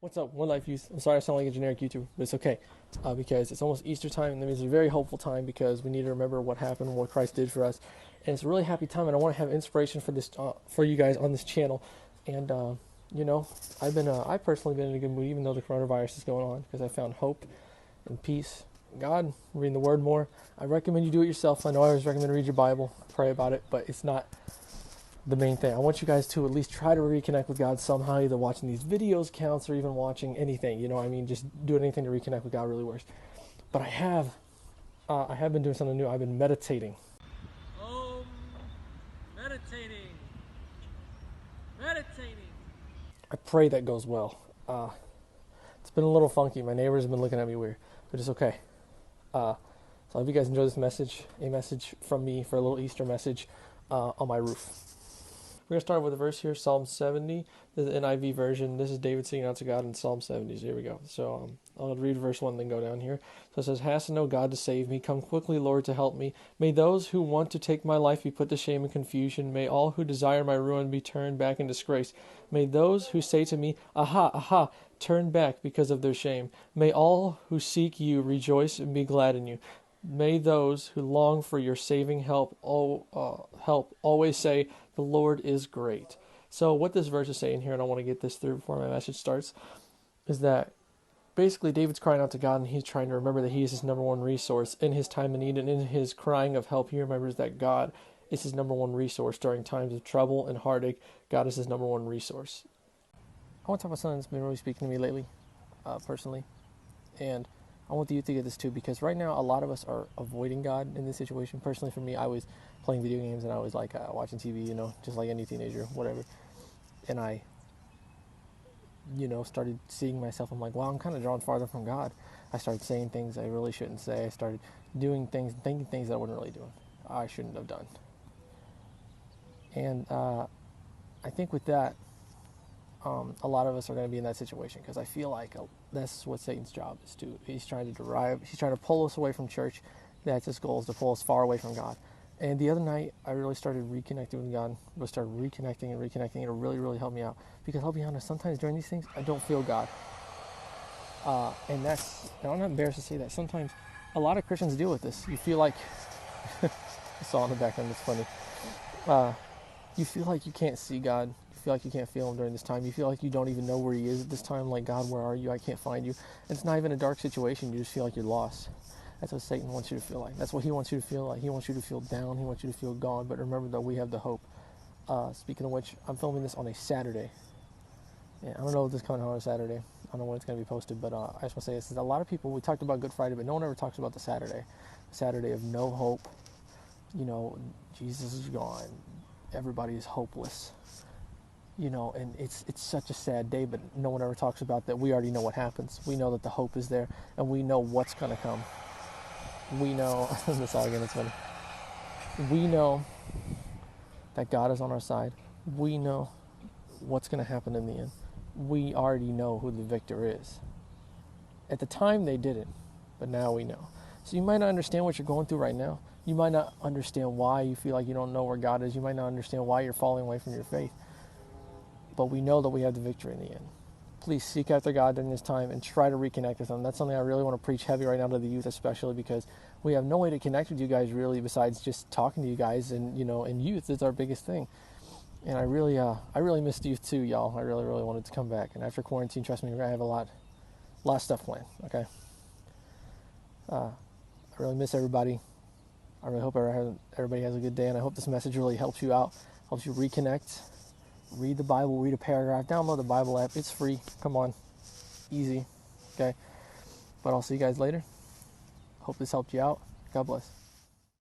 What's up, One Life Youth? I'm sorry I sound like a generic YouTuber, but it's okay because it's almost Easter time, and it's a very hopeful time because we need to remember what happened, what Christ did for us, and it's a really happy time. And I want to have inspiration for this for you guys on this channel. And you know, I've personally been in a good mood, even though the coronavirus is going on, because I found hope and peace in God, reading the Word more. I recommend you do it yourself. I know I always recommend read your Bible, pray about it, but it's not the main thing. I want you guys to at least try to reconnect with God somehow, either watching these videos counts or even watching anything. You know what I mean? Just doing anything to reconnect with God really works. But I have been doing something new. I've been meditating. Meditating. Meditating. I pray that goes well. It's been a little funky. My neighbors have been looking at me weird, but it's okay. So I hope you guys enjoy this message, a message from me for a little Easter message on my roof. We're going to start with a verse here, Psalm 70. This is the NIV version. This is David singing out to God in Psalm 70. So here we go. So I'll read verse 1 then go down here. So it says, Hast no God to save me? Come quickly, Lord, to help me. May those who want to take my life be put to shame and confusion. May all who desire my ruin be turned back in disgrace. May those who say to me, Aha, aha, turn back because of their shame. May all who seek you rejoice and be glad in you. May those who long for your saving help always say, the Lord is great. So what this verse is saying here, and I want to get this through before my message starts, is that basically David's crying out to God, and he's trying to remember that he is his number one resource in his time of need, and in his crying of help, he remembers that God is his number one resource during times of trouble and heartache. God is his number one resource. I want to talk about something that's been really speaking to me lately, personally, and I want the youth to get this too, because right now a lot of us are avoiding God in this situation. Personally, for me, I was playing video games and I was like watching TV, you know, just like any teenager, whatever. And I, started seeing myself. I'm like, wow, I'm kind of drawn farther from God. I started saying things I really shouldn't say. I started doing things, thinking things that I wasn't really doing. I shouldn't have done. And I think with that, a lot of us are going to be in that situation, because I feel like that's what Satan's job is to. He's trying to pull us away from church. That's his goal, is to pull us far away from God. And the other night, I really started reconnecting with God. I started reconnecting. It really, really helped me out. Because I'll be honest, sometimes during these things, I don't feel God. And I'm not embarrassed to say that. Sometimes a lot of Christians deal with this. You feel like, I saw in the background, it's funny. You feel like you can't see God. You feel like you can't feel him during this time. You feel like you don't even know where he is at this time. Like, God, where are you? I can't find you. And it's not even a dark situation. You just feel like you're lost. That's what Satan wants you to feel like. That's what he wants you to feel like. He wants you to feel down. He wants you to feel gone. But remember that we have the hope. Speaking of which, I'm filming this on a Saturday. Yeah, I don't know if this is coming out on a Saturday. I don't know when it's going to be posted. But I just want to say this. A lot of people, we talked about Good Friday, but no one ever talks about the Saturday. The Saturday of no hope. Jesus is gone. Everybody is hopeless. And it's such a sad day, but no one ever talks about that. We already know what happens. We know that the hope is there, and we know what's going to come. We know, this all again, it's funny. We know that God is on our side. We know what's going to happen in the end. We already know who the victor is. At the time, they didn't, but now we know. So you might not understand what you're going through right now. You might not understand why you feel like you don't know where God is. You might not understand why you're falling away from your faith. But we know that we have the victory in the end. Please seek after God during this time and try to reconnect with him. That's something I really want to preach heavy right now to the youth, especially because we have no way to connect with you guys really besides just talking to you guys. And and youth is our biggest thing. And I really missed youth too, y'all. I really, really wanted to come back. And after quarantine, trust me, I have a lot of stuff planned. Okay. I really miss everybody. I really hope everybody has a good day, and I hope this message really helps you out, helps you reconnect. Read the Bible, read a paragraph, download the Bible app. It's free. Come on. Easy. Okay. But I'll see you guys later. Hope this helped you out. God bless.